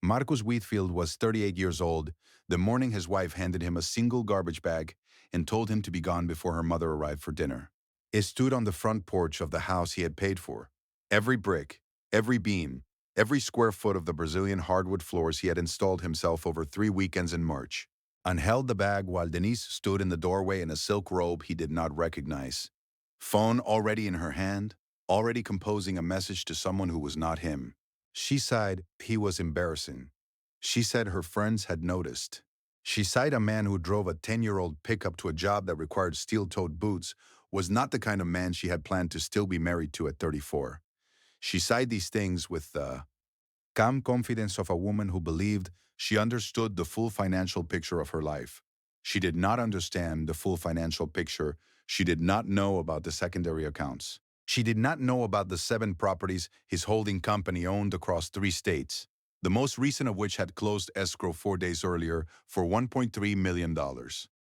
Marcus Wheatfield was 38 years old the morning his wife handed him a single garbage bag and told him to be gone before her mother arrived for dinner. He stood on the front porch of the house he had paid for. Every brick, every beam, every square foot of the Brazilian hardwood floors he had installed himself over 3 weekends in March, and held the bag while Denise stood in the doorway in a silk robe he did not recognize. Phone already in her hand, already composing a message to someone who was not him. She sighed. He was embarrassing. She said her friends had noticed. She sighed. A man who drove a 10-year-old pickup to a job that required steel-toed boots was not the kind of man she had planned to still be married to at 34. She sighed these things with the calm confidence of a woman who believed she understood the full financial picture of her life. She did not understand the full financial picture. She did not know about the secondary accounts. She did not know about the 7 properties his holding company owned across 3 states, the most recent of which had closed escrow 4 days earlier for $1.3 million.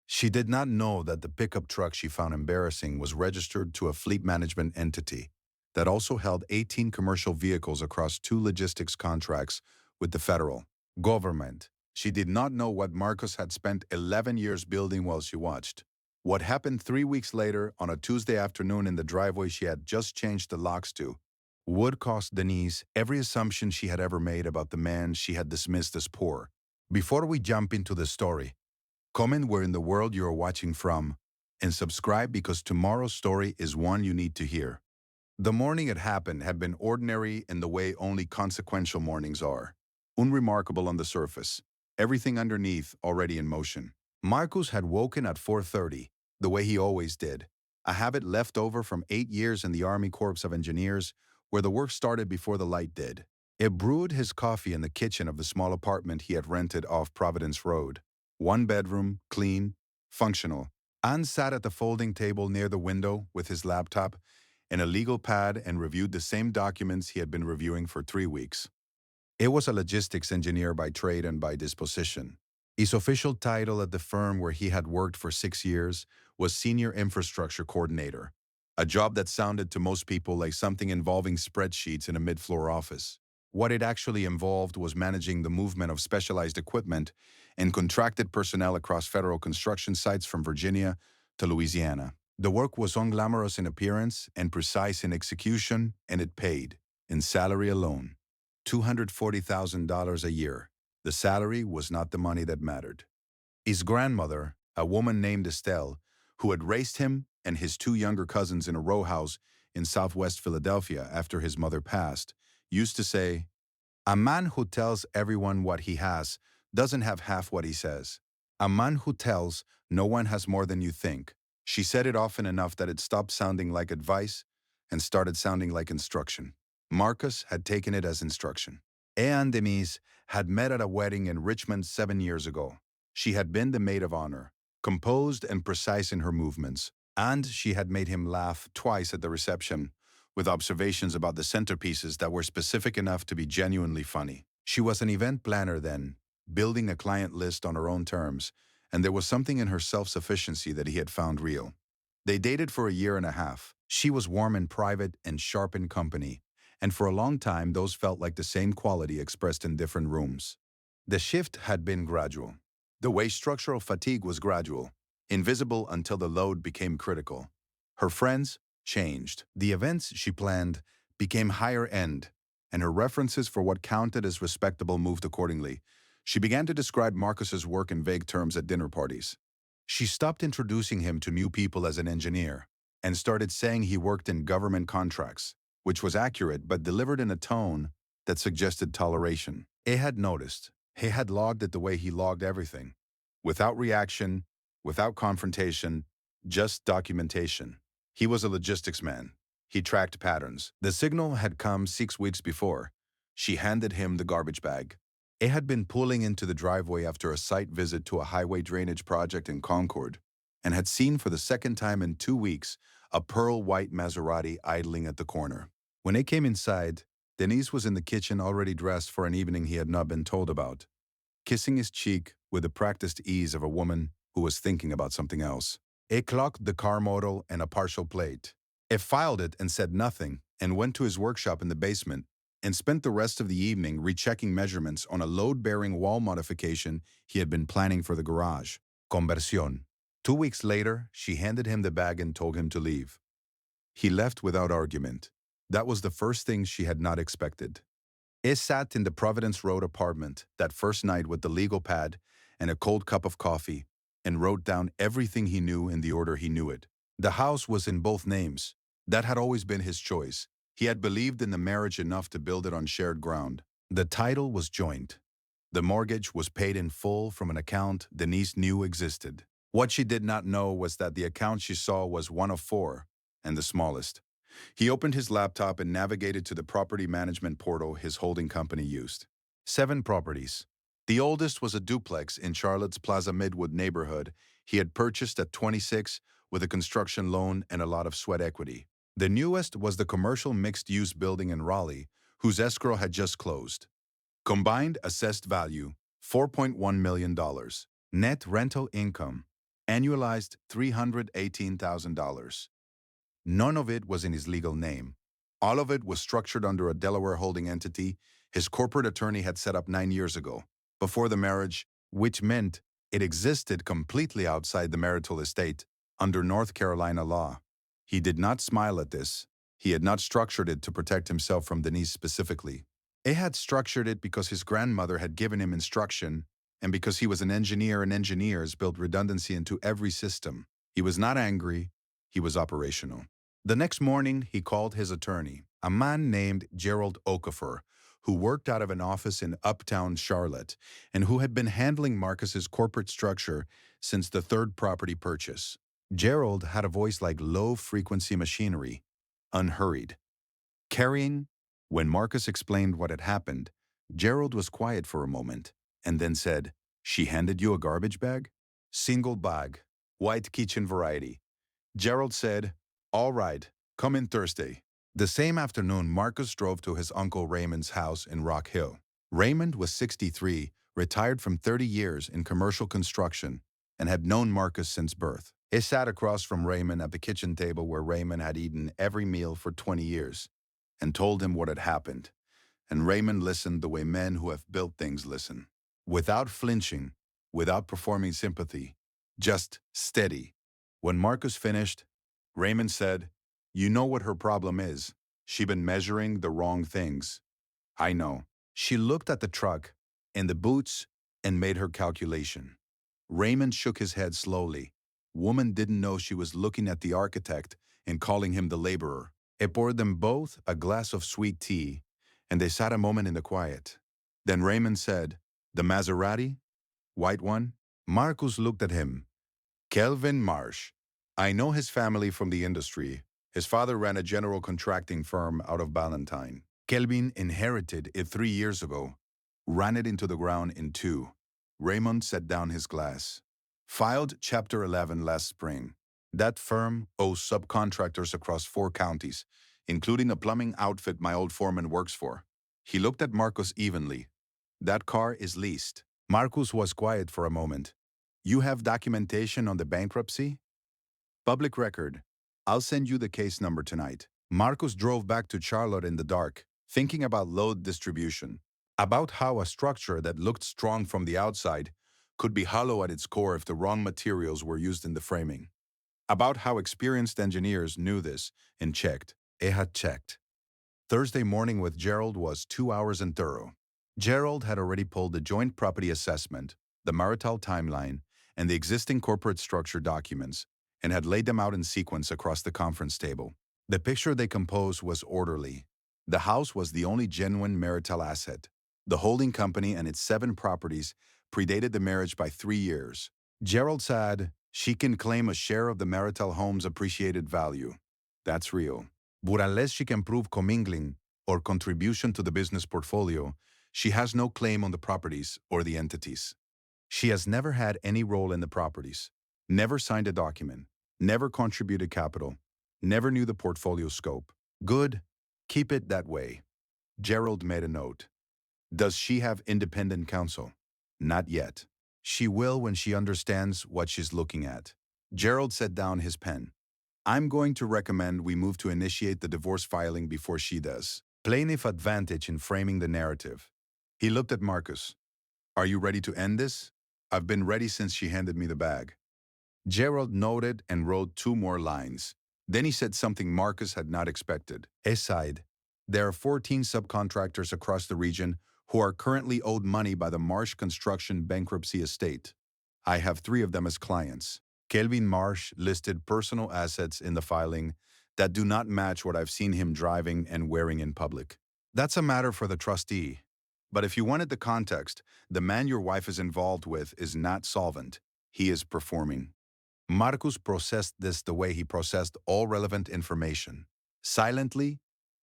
She did not know that the pickup truck she found embarrassing was registered to a fleet management entity that also held 18 commercial vehicles across 2 logistics contracts with the federal government. She did not know what Marcus had spent 11 years building while she watched. What happened 3 weeks later on a Tuesday afternoon in the driveway she had just changed the locks to would cost Denise every assumption she had ever made about the man she had dismissed as poor. Before we jump into the story, comment where in the world you are watching from and subscribe because tomorrow's story is one you need to hear. The morning it happened had been ordinary in the way only consequential mornings are. Unremarkable on the surface, everything underneath already in motion. Marcus had woken at 4:30, the way he always did, a habit left over from 8 years in the Army Corps of Engineers, where the work started before the light did. He brewed his coffee in the kitchen of the small apartment he had rented off Providence Road. 1 bedroom, clean, functional. Anne sat at the folding table near the window with his laptop and a legal pad and reviewed the same documents he had been reviewing for 3 weeks. He was a logistics engineer by trade and by disposition. His official title at the firm where he had worked for 6 years was Senior Infrastructure Coordinator, a job that sounded to most people like something involving spreadsheets in a mid-floor office. What it actually involved was managing the movement of specialized equipment and contracted personnel across federal construction sites from Virginia to Louisiana. The work was unglamorous in appearance and precise in execution, and it paid, in salary alone, $240,000 a year. The salary was not the money that mattered. His grandmother, a woman named Estelle, who had raised him and his 2 younger cousins in a row house in southwest Philadelphia after his mother passed, used to say, "A man who tells everyone what he has doesn't have half what he says. A man who tells no one has more than you think." She said it often enough that it stopped sounding like advice and started sounding like instruction. Marcus had taken it as instruction. And Denise had met at a wedding in Richmond 7 years ago. She had been the maid of honor, composed and precise in her movements, and she had made him laugh twice at the reception with observations about the centerpieces that were specific enough to be genuinely funny. She was an event planner then, building a client list on her own terms, and there was something in her self-sufficiency that he had found real. They dated for a year and a half. She was warm in private and sharp in company, and for a long time those felt like the same quality expressed in different rooms. The shift had been gradual. The way structural fatigue was gradual, invisible until the load became critical. Her friends changed. The events she planned became higher end, and her references for what counted as respectable moved accordingly. She began to describe Marcus's work in vague terms at dinner parties. She stopped introducing him to new people as an engineer and started saying he worked in government contracts, which was accurate but delivered in a tone that suggested toleration. He had noticed. He had logged it the way he logged everything, without reaction, without confrontation, just documentation. He was a logistics man. He tracked patterns. The signal had come 6 weeks before. She handed him the garbage bag. He had been pulling into the driveway after a site visit to a highway drainage project in Concord and had seen for the second time in 2 weeks a pearl-white Maserati idling at the corner. When he came inside, Denise was in the kitchen already dressed for an evening he had not been told about, kissing his cheek with the practiced ease of a woman who was thinking about something else. He clocked the car model and a partial plate. He filed it and said nothing and went to his workshop in the basement, and spent the rest of the evening rechecking measurements on a load-bearing wall modification he had been planning for the garage. Conversión. 2 weeks later, she handed him the bag and told him to leave. He left without argument. That was the first thing she had not expected. He sat in the Providence Road apartment that first night with the legal pad and a cold cup of coffee and wrote down everything he knew in the order he knew it. The house was in both names. That had always been his choice. He had believed in the marriage enough to build it on shared ground. The title was joint. The mortgage was paid in full from an account Denise knew existed. What she did not know was that the account she saw was one of four, and the smallest. He opened his laptop and navigated to the property management portal his holding company used. 7 properties. The oldest was a duplex in Charlotte's Plaza Midwood neighborhood he had purchased at 26 with a construction loan and a lot of sweat equity. The newest was the commercial mixed-use building in Raleigh, whose escrow had just closed. Combined assessed value, $4.1 million. Net rental income, annualized $318,000. None of it was in his legal name. All of it was structured under a Delaware holding entity his corporate attorney had set up 9 years ago, before the marriage, which meant it existed completely outside the marital estate under North Carolina law. He did not smile at this. He had not structured it to protect himself from Denise specifically. He had structured it because his grandmother had given him instruction and because he was an engineer and engineers built redundancy into every system. He was not angry. He was operational. The next morning, he called his attorney, a man named Gerald Okafor, who worked out of an office in uptown Charlotte and who had been handling Marcus's corporate structure since the third property purchase. Gerald had a voice like low-frequency machinery, unhurried. Carrying, when Marcus explained what had happened, Gerald was quiet for a moment and then said, "She handed you a garbage bag?" "Single bag, white kitchen variety." Gerald said, "All right, come in Thursday." The same afternoon, Marcus drove to his uncle Raymond's house in Rock Hill. Raymond was 63, retired from 30 years in commercial construction, and had known Marcus since birth. He sat across from Raymond at the kitchen table where Raymond had eaten every meal for 20 years, and told him what had happened. And Raymond listened the way men who have built things listen. Without flinching, without performing sympathy, just steady. When Marcus finished, Raymond said, "You know what her problem is. She been measuring the wrong things." "I know." She looked at the truck and the boots and made her calculation. Raymond shook his head slowly. Woman didn't know she was looking at the architect and calling him the laborer. He poured them both a glass of sweet tea, and they sat a moment in the quiet. Then Raymond said, "The Maserati? White one?" Marcus looked at him. "Kelvin Marsh. I know his family from the industry. His father ran a general contracting firm out of Ballantyne. Kelvin inherited it 3 years ago, ran it into the ground in 2. Raymond set down his glass. "Filed Chapter 11 last spring. That firm owes subcontractors across 4 counties, including a plumbing outfit my old foreman works for." He looked at Marcus evenly. "That car is leased." Marcus was quiet for a moment. "You have documentation on the bankruptcy?" "Public record. I'll send you the case number tonight." Marcus drove back to Charlotte in the dark, thinking about load distribution, about how a structure that looked strong from the outside could be hollow at its core if the wrong materials were used in the framing, about how experienced engineers knew this and checked. He had checked. Thursday morning with Gerald was 2 hours and thorough. Gerald had already pulled the joint property assessment, the marital timeline, and the existing corporate structure documents, and had laid them out in sequence across the conference table. The picture they composed was orderly. The house was the only genuine marital asset. The holding company and its 7 properties predated the marriage by 3 years. Gerald said, "She can claim a share of the marital home's appreciated value. That's real. But unless she can prove commingling or contribution to the business portfolio, she has no claim on the properties or the entities. She has never had any role in the properties, never signed a document, never contributed capital, never knew the portfolio scope." "Good. Keep it that way." Gerald made a note. "Does she have independent counsel?" "Not yet. She will when she understands what she's looking at." Gerald set down his pen. "I'm going to recommend we move to initiate the divorce filing before she does." Plaintiff advantage in framing the narrative. He looked at Marcus. Are you ready to end this? I've been ready since she handed me the bag. Gerald nodded and wrote 2 more lines. Then he said something Marcus had not expected. He sighed. There are 14 subcontractors across the region who are currently owed money by the Marsh Construction bankruptcy estate. I have 3 of them as clients. Kelvin Marsh listed personal assets in the filing that do not match what I've seen him driving and wearing in public. That's a matter for the trustee. But if you wanted the context, the man your wife is involved with is not solvent. He is performing. Marcus processed this the way he processed all relevant information. Silently,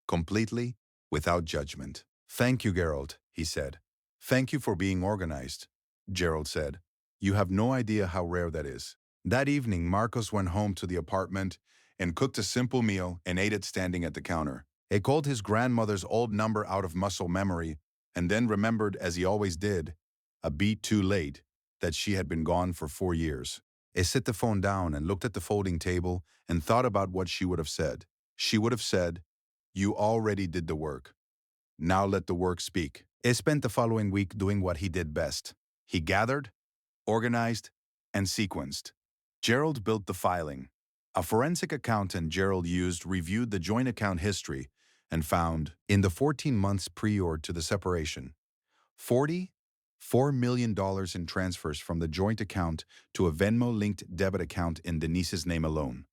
completely, without judgment. Thank you, Gerald, he said. Thank you for being organized, Gerald said. You have no idea how rare that is. That evening, Marcus went home to the apartment and cooked a simple meal and ate it standing at the counter. He called his grandmother's old number out of muscle memory and then remembered, as he always did, a beat too late, that she had been gone for 4 years. He set the phone down and looked at the folding table and thought about what she would have said. She would have said, "You already did the work. Now let the work speak." He spent the following week doing what he did best. He gathered, organized, and sequenced. Gerald built the filing. A forensic accountant Gerald used reviewed the joint account history and found, in the 14 months prior to the separation, $44 million in transfers from the joint account to a Venmo-linked debit account in Denise's name alone.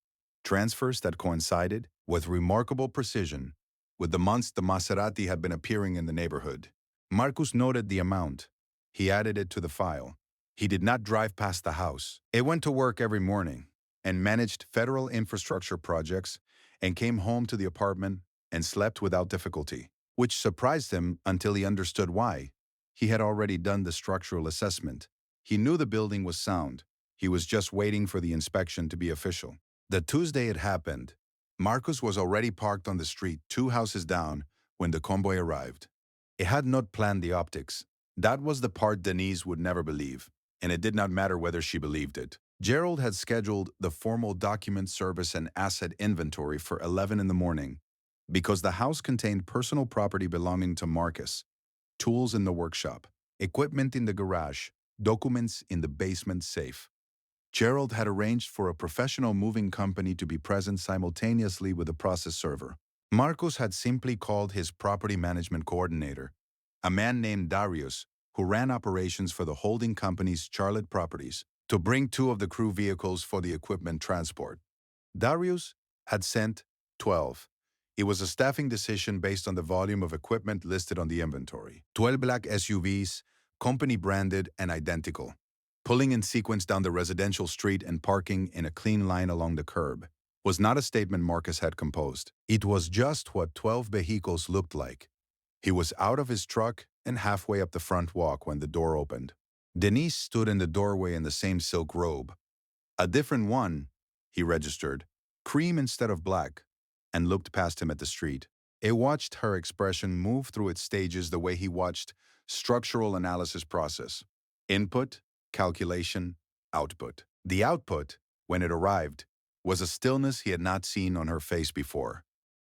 Transfers that coincided, with remarkable precision, with the months the Maserati had been appearing in the neighborhood. Marcus noted the amount. He added it to the file. He did not drive past the house. He went to work every morning and managed federal infrastructure projects and came home to the apartment and slept without difficulty, which surprised him until he understood why. He had already done the structural assessment. He knew the building was sound. He was just waiting for the inspection to be official. The Tuesday it happened, Marcus was already parked on the street 2 houses down when the convoy arrived. He had not planned the optics. That was the part Denise would never believe, and it did not matter whether she believed it. Gerald had scheduled the formal document service and asset inventory for 11 in the morning because the house contained personal property belonging to Marcus, tools in the workshop, equipment in the garage, documents in the basement safe. Gerald had arranged for a professional moving company to be present simultaneously with the process server. Marcus had simply called his property management coordinator, a man named Darius, who ran operations for the holding company's Charlotte properties, to bring 2 of the crew vehicles for the equipment transport. Darius had sent 12. It was a staffing decision based on the volume of equipment listed on the inventory. 12 black SUVs, company-branded and identical, pulling in sequence down the residential street and parking in a clean line along the curb, was not a statement Marcus had composed. It was just what 12 vehicles looked like. He was out of his truck and halfway up the front walk when the door opened. Denise stood in the doorway in the same silk robe. A different one, he registered, cream instead of black, and looked past him at the street. He watched her expression move through its stages the way he watched structural analysis process. Input, calculation, output. The output, when it arrived, was a stillness he had not seen on her face before.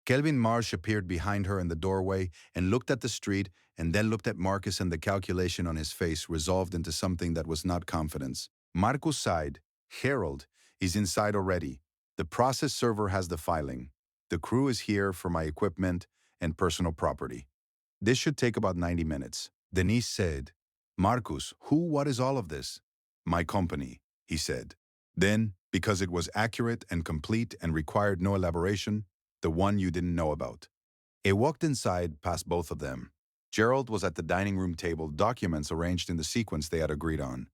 Kelvin Marsh appeared behind her in the doorway and looked at the street and then looked at Marcus, and the calculation on his face resolved into something that was not confidence. Marcus sighed. Harold is inside already. The process server has the filing. The crew is here for my equipment and personal property. This should take about 90 minutes. Denise said, Marcus, what is all of this? My company, he said. Then, because it was accurate and complete and required no elaboration, the one you didn't know about. He walked inside past both of them. Gerald was at the dining room table, documents arranged in the sequence they had agreed on.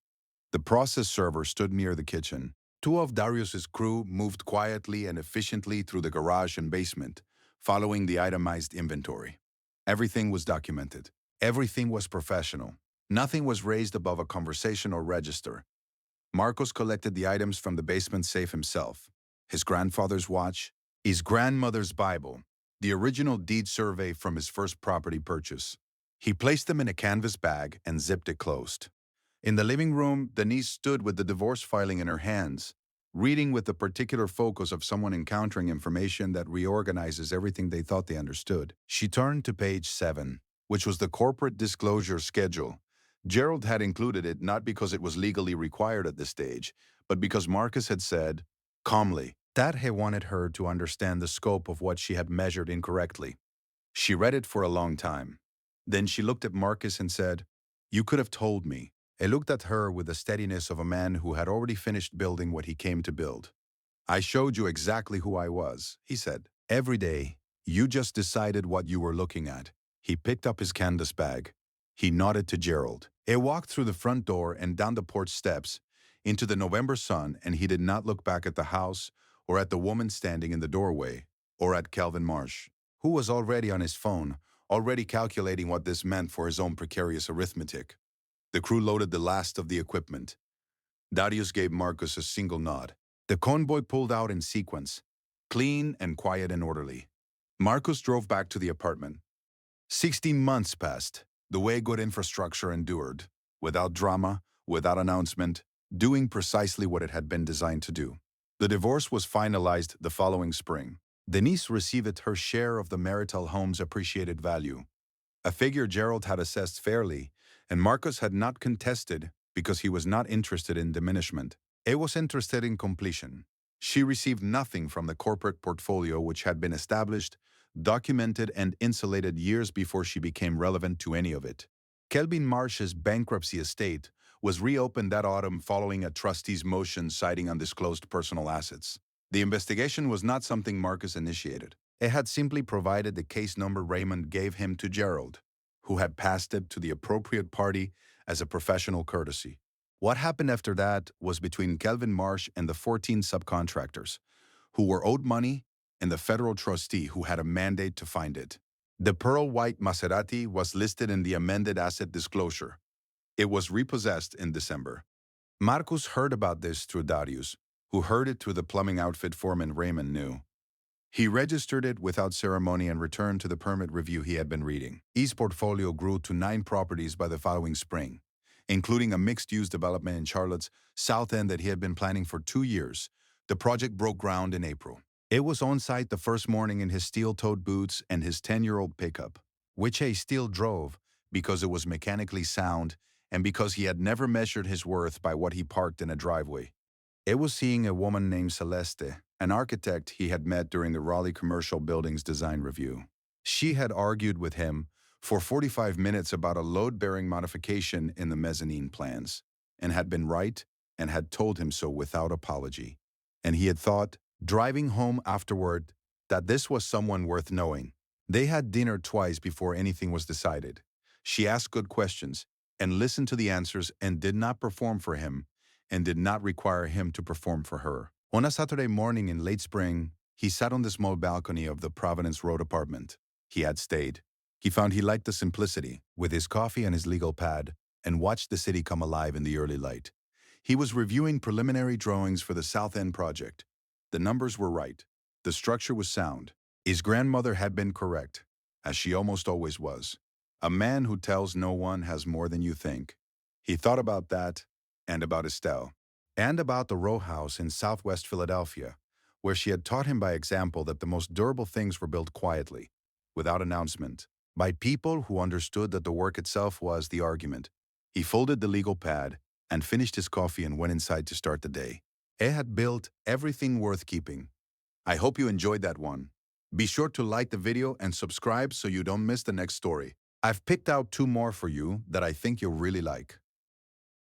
The process server stood near the kitchen. 2 of Darius's crew moved quietly and efficiently through the garage and basement, following the itemized inventory. Everything was documented. Everything was professional. Nothing was raised above a conversation or register. Marcus collected the items from the basement safe himself. His grandfather's watch, his grandmother's Bible, the original deed survey from his first property purchase. He placed them in a canvas bag and zipped it closed. In the living room, Denise stood with the divorce filing in her hands, reading with the particular focus of someone encountering information that reorganizes everything they thought they understood. She turned to page 7, which was the corporate disclosure schedule. Gerald had included it not because it was legally required at this stage, but because Marcus had said, calmly, that he wanted her to understand the scope of what she had measured incorrectly. She read it for a long time. Then she looked at Marcus and said, "You could have told me." He looked at her with the steadiness of a man who had already finished building what he came to build. "I showed you exactly who I was," he said. "Every day, you just decided what you were looking at." He picked up his canvas bag. He nodded to Gerald. He walked through the front door and down the porch steps into the November sun, and he did not look back at the house or at the woman standing in the doorway or at Calvin Marsh, who was already on his phone, already calculating what this meant for his own precarious arithmetic. The crew loaded the last of the equipment. Darius gave Marcus a single nod. The convoy pulled out in sequence, clean and quiet and orderly. Marcus drove back to the apartment. 16 months passed, the way good infrastructure endured, without drama, without announcement, doing precisely what it had been designed to do. The divorce was finalized the following spring. Denise received her share of the marital home's appreciated value, a figure Gerald had assessed fairly, and Marcus had not contested because he was not interested in diminishment. He was interested in completion. She received nothing from the corporate portfolio which had been established, documented, and insulated years before she became relevant to any of it. Kelvin Marsh's bankruptcy estate was reopened that autumn following a trustee's motion citing undisclosed personal assets. The investigation was not something Marcus initiated. It had simply provided the case number Raymond gave him to Gerald, who had passed it to the appropriate party as a professional courtesy. What happened after that was between Kelvin Marsh and the 14 subcontractors, who were owed money, and the federal trustee who had a mandate to find it. The pearl white Maserati was listed in the amended asset disclosure. It was repossessed in December. Marcus heard about this through Darius, who heard it through the plumbing outfit foreman Raymond knew. He registered it without ceremony and returned to the permit review he had been reading. His portfolio grew to 9 properties by the following spring, including a mixed-use development in Charlotte's South End that he had been planning for 2 years. The project broke ground in April. It was on site the first morning in his steel-toed boots and his 10-year-old pickup, which he still drove because it was mechanically sound and because he had never measured his worth by what he parked in a driveway. It was seeing a woman named Celeste, an architect he had met during the Raleigh Commercial Buildings Design Review. She had argued with him for 45 minutes about a load-bearing modification in the mezzanine plans, and had been right and had told him so without apology. And he had thought, driving home afterward, that this was someone worth knowing. They had dinner twice before anything was decided. She asked good questions and listened to the answers and did not perform for him and did not require him to perform for her. On a Saturday morning in late spring, he sat on the small balcony of the Providence Road apartment. He had stayed. He found he liked the simplicity, with his coffee and his legal pad, and watched the city come alive in the early light. He was reviewing preliminary drawings for the South End project. The numbers were right. The structure was sound. His grandmother had been correct, as she almost always was. A man who tells no one has more than you think. He thought about that, and about Estelle, and about the row house in southwest Philadelphia, where she had taught him by example that the most durable things were built quietly, without announcement, by people who understood that the work itself was the argument. He folded the legal pad and finished his coffee and went inside to start the day. He had built everything worth keeping. I hope you enjoyed that one. Be sure to like the video and subscribe so you don't miss the next story. I've picked out 2 more for you that I think you'll really like.